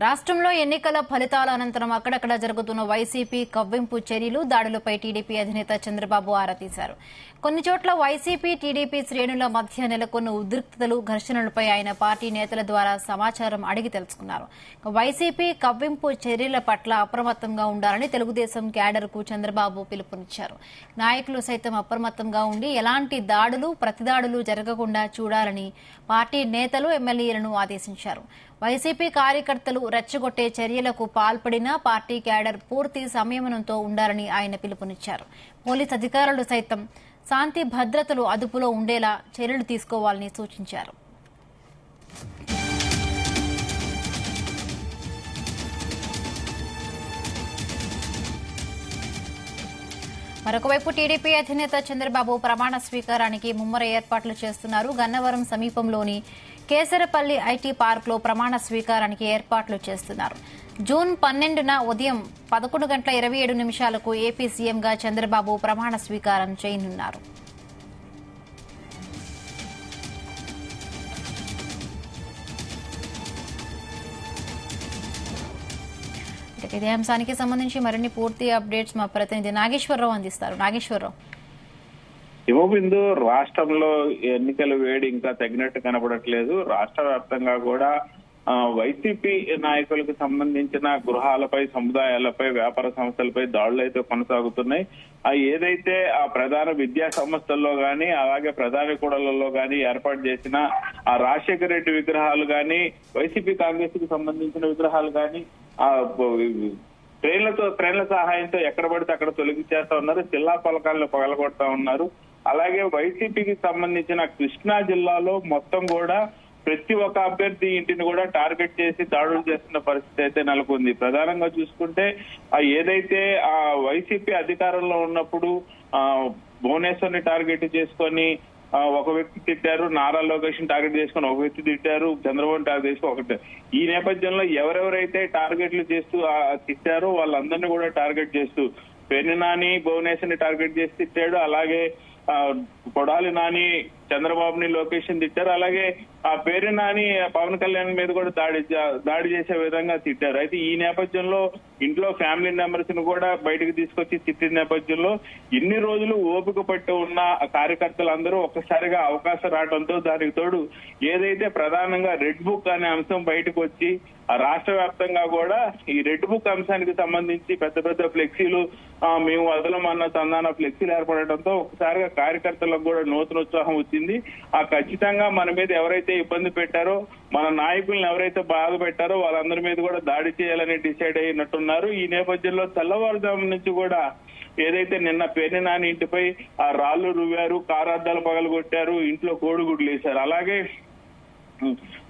రాష్ట్రంలో ఎన్నికల ఫలితాల అనంతరం అక్కడక్కడ జరుగుతున్న వైసీపీ కవ్వింపు చర్యలు దాడులపై టీడీపీ అధినేత చంద్రబాబు ఆరా తీశారు. కొన్ని చోట్ల వైసీపీ టీడీపీ శ్రేణుల మధ్య నెలకొన్న ఉద్రిక్తతలు, ఘర్షణలపై ఆయన పార్టీ నేతల ద్వారా సమాచారం అడిగి తెలుసుకున్నారు. వైసీపీ కవ్వింపు చర్యల పట్ల అప్రమత్తంగా ఉండాలని తెలుగుదేశం క్యాడర్కు చంద్రబాబు పిలుపునిచ్చారు. నాయకులు సైతం అప్రమత్తంగా ఉండి ఎలాంటి దాడులు, ప్రతిదాడులు జరగకుండా చూడాలని పార్టీ నేతలు, ఎమ్మెల్యేలను ఆదేశించారు. వైసీపీ కార్యకర్తలు రెచ్చగొట్టే చర్యలకు పాల్పడినా పార్టీ క్యాడర్ పూర్తి సంయమనంతో ఉండాలని ఆయన పిలుపునిచ్చారు. పోలీస్ అధికారులు సైతం శాంతి భద్రతలు అదుపులో ఉండేలా చర్యలు తీసుకోవాలని సూచించారు. మరొకవైపు టీడీపీ అధినేత చంద్రబాబు ప్రమాణ స్వీకారానికి ముమ్మర ఏర్పాట్లు చేస్తున్నారు. గన్నవరం సమీపంలోని కేసరపల్లి ఐటీ పార్క్ లో ప్రమాణ స్వీకారానికి ఏర్పాట్లు చేస్తున్నారు. జూన్ 12న ఉదయం 11:27 ఏపీ సీఎంగా చంద్రబాబు ప్రమాణ స్వీకారం చేయనున్నారు. ఇదే అంశానికి సంబంధించి మరిన్ని పూర్తి అప్డేట్స్ మా ప్రతినిధి నాగేశ్వరరావు అందిస్తారు. నాగేశ్వరరావు, హిమబిందు, రాష్ట్రంలో ఎన్నికల వేడి ఇంకా తగినట్టు కనబడట్లేదు. రాష్ట్ర వ్యాప్తంగా కూడా వైసీపీ నాయకులకు సంబంధించిన గృహాలపై, సముదాయాలపై, వ్యాపార సంస్థలపై దాడులు అయితే కొనసాగుతున్నాయి. ఏదైతే ఆ ప్రధాన విద్యా సంస్థల్లో గాని, అలాగే ప్రధాన కూడళ్లలో గాని ఏర్పాటు చేసిన ఆ రాజశేఖర రెడ్డి విగ్రహాలు గాని, వైసీపీ కాంగ్రెస్ కు సంబంధించిన విగ్రహాలు గాని ఆ ట్రైన్ల సహాయంతో ఎక్కడ పడితే అక్కడ తొలగించేస్తా ఉన్నారు. జిల్లా పలకాలను పగలగొడతా ఉన్నారు. అలాగే వైసీపీకి సంబంధించిన కృష్ణా జిల్లాలో మొత్తం కూడా ప్రతి ఒక్క అభ్యర్థి ఇంటిని కూడా టార్గెట్ చేసి దాడులు చేస్తున్న పరిస్థితి అయితే నెలకొంది. ప్రధానంగా చూసుకుంటే ఏదైతే ఆ వైసీపీ అధికారంలో ఉన్నప్పుడు భువనేశ్వర్ని టార్గెట్ చేసుకొని ఒక వ్యక్తి తిట్టారు, నారా లోకేష్ టార్గెట్ చేసుకుని ఒక వ్యక్తి తిట్టారు, చంద్రబాబు టార్గెట్ చేసుకుని ఒకటి. ఈ నేపథ్యంలో ఎవరెవరైతే టార్గెట్లు చేస్తూ తిట్టారో వాళ్ళందరినీ కూడా టార్గెట్ చేస్తూ పేర్ని నాని భువనేశ్వర్ని టార్గెట్ చేసి తిట్టాడు. అలాగే కొడాలి నాని చంద్రబాబుని, లోకేష్ తిట్టారు. అలాగే ఆ పేరు నాని పవన్ కళ్యాణ్ మీద కూడా దాడి చేసే విధంగా తిట్టారు. అయితే ఈ నేపథ్యంలో ఇంట్లో ఫ్యామిలీ మెంబర్స్ ను కూడా బయటకు తీసుకొచ్చి తిట్టిన నేపథ్యంలో ఇన్ని రోజులు ఓపిక పట్టి ఉన్న కార్యకర్తలందరూ ఒక్కసారిగా అవకాశం రావడంతో, దానికి తోడు ఏదైతే ప్రధానంగా రెడ్ బుక్ అనే అంశం బయటకు వచ్చి రాష్ట్ర వ్యాప్తంగా కూడా ఈ రెడ్ బుక్ అంశానికి సంబంధించి పెద్ద పెద్ద ఫ్లెక్సీలు మేము వదలమన్న తందాన ఫ్లెక్సీలు ఏర్పడటంతో ఒకసారిగా కార్యకర్తలకు కూడా నూతన ఉత్సాహం వచ్చింది. ఖచ్చితంగా మన మీద ఎవరైతే ఇబ్బంది పెట్టారో, మన నాయకులను ఎవరైతే బాధ పెట్టారో వాళ్ళందరి మీద కూడా దాడి చేయాలని డిసైడ్ అయినట్టున్నారు. ఈ నేపథ్యంలో తెల్లవారుజాము నుంచి కూడా ఏదైతే నిన్న పేర్ని నాని ఇంటిపై ఆ రాళ్లు రువ్వారు, కారాద్దాలు పగలగొట్టారు, ఇంట్లో కోడిగుడ్లు వేశారు. అలాగే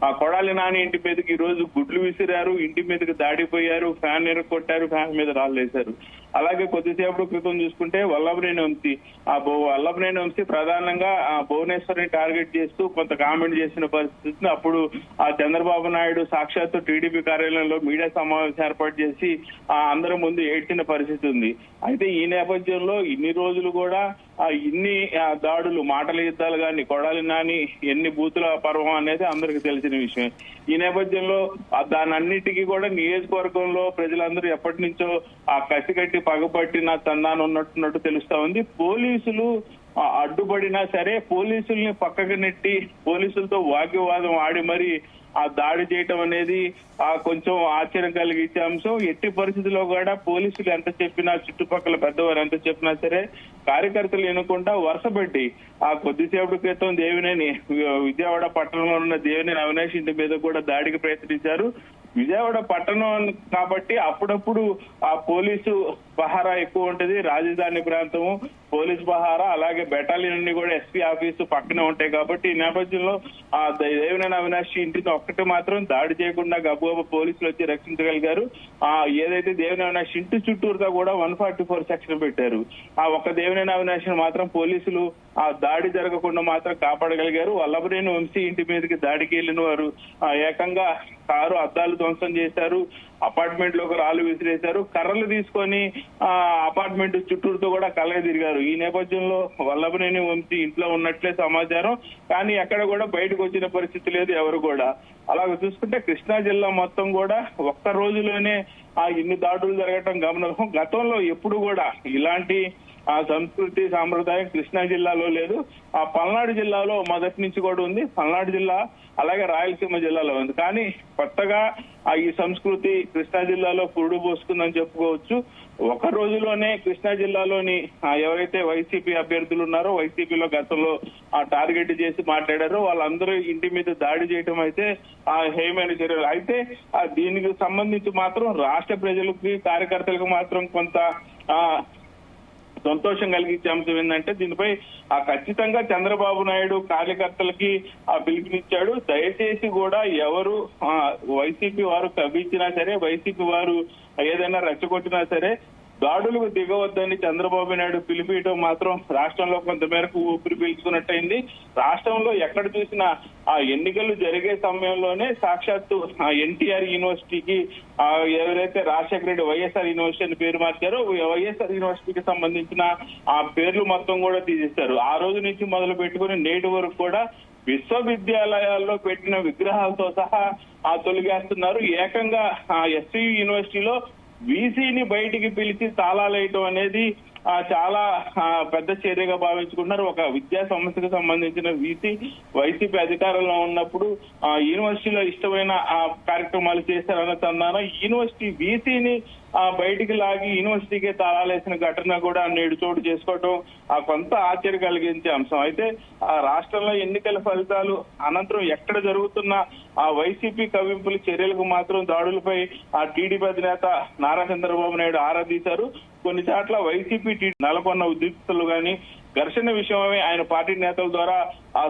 ఆ కొడాలి నాని ఇంటి మీదకి ఈ రోజు గుడ్లు విసిరారు, ఇంటి మీదకి దాడిపోయారు, ఫ్యాన్ కొట్టారు, ఫ్యాన్ మీద రాళ్ళు వేశారు. అలాగే కొద్దిసేపటి క్రితం చూసుకుంటే వల్లభనేని వంశీ ప్రధానంగా ఆ భువనేశ్వర్ని టార్గెట్ చేస్తూ కొంత కామెంట్ చేసిన పరిస్థితి. అప్పుడు ఆ చంద్రబాబు నాయుడు సాక్షాత్తు టీడీపీ కార్యాలయంలో మీడియా సమావేశం ఏర్పాటు చేసి అందరి ముందు ఏడ్చిన పరిస్థితి ఉంది. అయితే ఈ నేపథ్యంలో ఇన్ని రోజులు కూడా ఇన్ని దాడులు, మాటల యుద్ధాలు కానీ, కొడాలి నాని ఎన్ని బూతుల పర్వం అనేది అందరికి తెలిసిన విషయం. ఈ నేపథ్యంలో దానన్నిటికీ కూడా నియోజకవర్గంలో ప్రజలందరూ ఎప్పటి నుంచో ఆ కసిగట్టి పగబట్టిన తందాను ఉన్నట్టు తెలుస్తా ఉంది. పోలీసులు అడ్డుపడినా సరే పోలీసుల్ని పక్కకు నెట్టి పోలీసులతో వాగ్వివాదం ఆడి మరి ఆ దాడి చేయటం అనేది కొంచెం ఆశ్చర్యం కలిగించే అంశం. ఎట్టి పరిస్థితుల్లో కూడా పోలీసులు ఎంత చెప్పినా, చుట్టుపక్కల పెద్దవారు ఎంత చెప్పినా సరే కార్యకర్తలు ఎన్నుకుంటా వరుసపెట్టి కొద్దిసేపటి క్రితం విజయవాడ పట్టణంలో ఉన్న దేవినేని అవినాష్ ఇంటి మీద కూడా దాడికి ప్రయత్నించారు. విజయవాడ పట్టణం కాబట్టి అప్పుడప్పుడు ఆ పోలీసు పహారా ఎక్కువ ఉంటది. రాజధాని ప్రాంతము పోలీస్ పహారా, అలాగే బెటాలియన్ అన్ని కూడా ఎస్పీ ఆఫీసు పక్కనే ఉంటాయి కాబట్టి ఈ నేపథ్యంలో ఆ దేవినేని అవినాష్ ఇంటిని ఒక్కటి మాత్రం దాడి చేయకుండా గబగబా పోలీసులు వచ్చి రక్షించగలిగారు. ఏదైతే దేవినేని అవినాష్ ఇంటి చుట్టూరుగా కూడా 144 సెక్షన్ పెట్టారు. ఆ ఒక్క దేవినేని అవినాష్ మాత్రం పోలీసులు ఆ దాడి జరగకుండా మాత్రం కాపాడగలిగారు. వల్లభనేని వంశీ ఇంటి మీదకి దాడికి వెళ్లిన వారు ఏకంగా కారు అద్దాలు ధ్వంసం చేశారు, అపార్ట్మెంట్ లోకి రాళ్లు విసిరేశారు, కర్రలు తీసుకొని అపార్ట్మెంట్ చుట్టూరుతో కూడా కలగ తిరిగారు. ఈ నేపథ్యంలో వల్లభనేని వంశీ ఇంట్లో ఉన్నట్లే సమాచారం, కానీ ఎక్కడ కూడా బయటకు వచ్చిన పరిస్థితి లేదు ఎవరు కూడా. అలాగ చూసుకుంటే కృష్ణా జిల్లా మొత్తం కూడా ఒక్క రోజులోనే ఇన్ని దాడులు జరగటం గమనార్హం. గతంలో ఎప్పుడు కూడా ఇలాంటి సంస్కృతి సాంప్రదాయం కృష్ణా జిల్లాలో లేదు. పల్నాడు జిల్లాలో మొదటి నుంచి కూడా ఉంది. పల్నాడు జిల్లా అలాగే రాయలసీమ జిల్లాలో ఉంది. కానీ కొత్తగా ఈ సంస్కృతి కృష్ణా జిల్లాలో పురుడు పోసుకుందని చెప్పుకోవచ్చు. ఒక రోజులోనే కృష్ణా జిల్లాలోని ఎవరైతే వైసీపీ అభ్యర్థులు ఉన్నారో, వైసీపీలో గతంలో టార్గెట్ చేసి మాట్లాడారో వాళ్ళందరూ ఇంటి మీద దాడి చేయడం అయితే హేయమైన చర్యలు. అయితే దీనికి సంబంధించి మాత్రం రాష్ట్ర ప్రజలకి కార్యకర్తలకు మాత్రం కొంత సంతోషం కలిగించే అంశం ఏంటంటే దీనిపై ఖచ్చితంగా చంద్రబాబు నాయుడు కార్యకర్తలకి పిలుపునిచ్చాడు. దయచేసి కూడా ఎవరు వైసీపీ వారు కవ్వించినా సరే, వైసీపీ వారు ఏదైనా రెచ్చగొట్టినా సరే దాడులకు దిగవద్దని చంద్రబాబు నాయుడు పిలిపియటం మాత్రం రాష్ట్రంలో కొంతమేరకు ఊపిరి పీల్చుకున్నట్టయింది. రాష్ట్రంలో ఎక్కడ చూసినా ఎన్నికలు జరిగే సమయంలోనే సాక్షాత్తు ఎన్టీఆర్ యూనివర్సిటీకి ఎవరైతే రాజశేఖర రెడ్డి వైఎస్ఆర్ యూనివర్సిటీ అని పేరు మార్చారో వైఎస్ఆర్ యూనివర్సిటీకి సంబంధించిన పేర్లు మొత్తం కూడా తీసేశారు. ఆ రోజు నుంచి మొదలు పెట్టుకుని నేటి వరకు కూడా విశ్వవిద్యాలయాల్లో పెట్టిన విగ్రహాలతో సహా తొలగేస్తున్నారు. ఏకంగా ఎస్వి యూనివర్సిటీలో వీసీని బయటికి పిలిచి తాళాలేయటం అనేది చాలా పెద్ద చర్యగా భావించుకుంటున్నారు. ఒక విద్యా సంస్థకు సంబంధించిన వీసీ వైసీపీ అధికారంలో ఉన్నప్పుడు యూనివర్సిటీలో ఇష్టమైన కార్యక్రమాలు చేశారన్న చందాన యూనివర్సిటీ వీసీని బయటికి లాగి యూనివర్సిటీకే తాళాలేసిన ఘటన కూడా నేడు చోటు చేసుకోవటం కొంత ఆశ్చర్య కలిగించే అంశం. అయితే రాష్ట్రంలో ఎన్నికల ఫలితాలు అనంతరం ఎక్కడ జరుగుతున్న వైసీపీ కవ్వింపుల చర్యలకు మాత్రం దాడులపై టీడీపీ అధినేత నారా చంద్రబాబు నాయుడు ఆరా తీశారు. కొన్ని చోట్ల వైసీపీ నెలకొన్న ఉద్రిక్తతలు గాని ఘర్షణ విషయమే ఆయన పార్టీ నేతల ద్వారా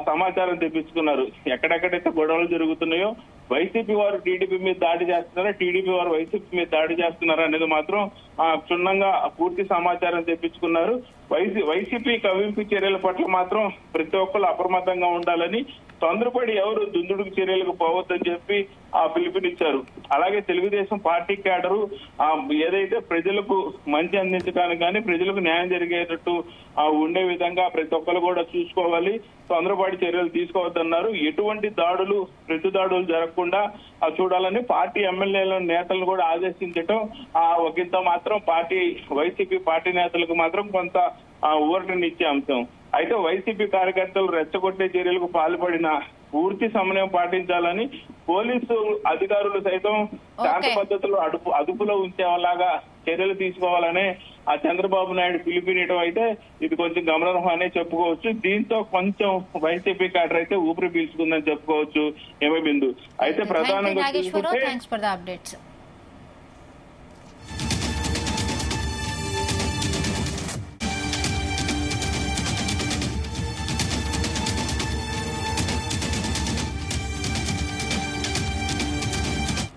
సమాచారం తెప్పించుకున్నారు. ఎక్కడెక్కడైతే గొడవలు జరుగుతున్నాయో వైసీపీ వారు టీడీపీ మీద దాడి చేస్తున్నారా, టీడీపీ వారు వైసీపీ మీద దాడి చేస్తున్నారా అనేది మాత్రం క్షుణ్ణంగా పూర్తి సమాచారం తెప్పించుకున్నారు. వైసీపీ కవ్వింపు చర్యల పట్ల మాత్రం ప్రతి ఒక్కరు అప్రమత్తంగా ఉండాలని, తొందరపడి ఎవరు దుందుడుకు చర్యలకు పోవద్దని చెప్పి పిలుపునిచ్చారు. అలాగే తెలుగుదేశం పార్టీ క్యాడరు ఏదైతే ప్రజలకు మంచి అందించడానికి కానీ ప్రజలకు న్యాయం జరిగేటట్టు ఉండే విధంగా ప్రతి ఒక్కరు కూడా చూసుకోవాలి, తొందరపాటి చర్యలు తీసుకోవద్దన్నారు. ఎటువంటి దాడులు ప్రతి దాడులు జరగకుండా చూడాలని పార్టీ ఎమ్మెల్యేల నేతలను కూడా ఆదేశించటం ఒకంత మాత్రం వైసీపీ పార్టీ నేతలకు మాత్రం కొంత ఊరటనిచ్చే అంశం. అయితే వైసీపీ కార్యకర్తలు రెచ్చగొట్టే చర్యలకు పాల్పడిన పూర్తి సమన్వయం పాటించాలని పోలీసు అధికారులు సైతం శాంతి పద్ధతులు అదుపులో ఉంచేలాగా చర్యలు తీసుకోవాలనే చంద్రబాబు నాయుడు పిలుపునియడం అయితే ఇది కొంచెం గమనార్హమనే చెప్పుకోవచ్చు. దీంతో కొంచెం వైసీపీ క్యాడర్ అయితే ఊపిరి పీల్చుకుందని చెప్పుకోవచ్చు. ఏమో బిందు. అయితే ప్రధానంగా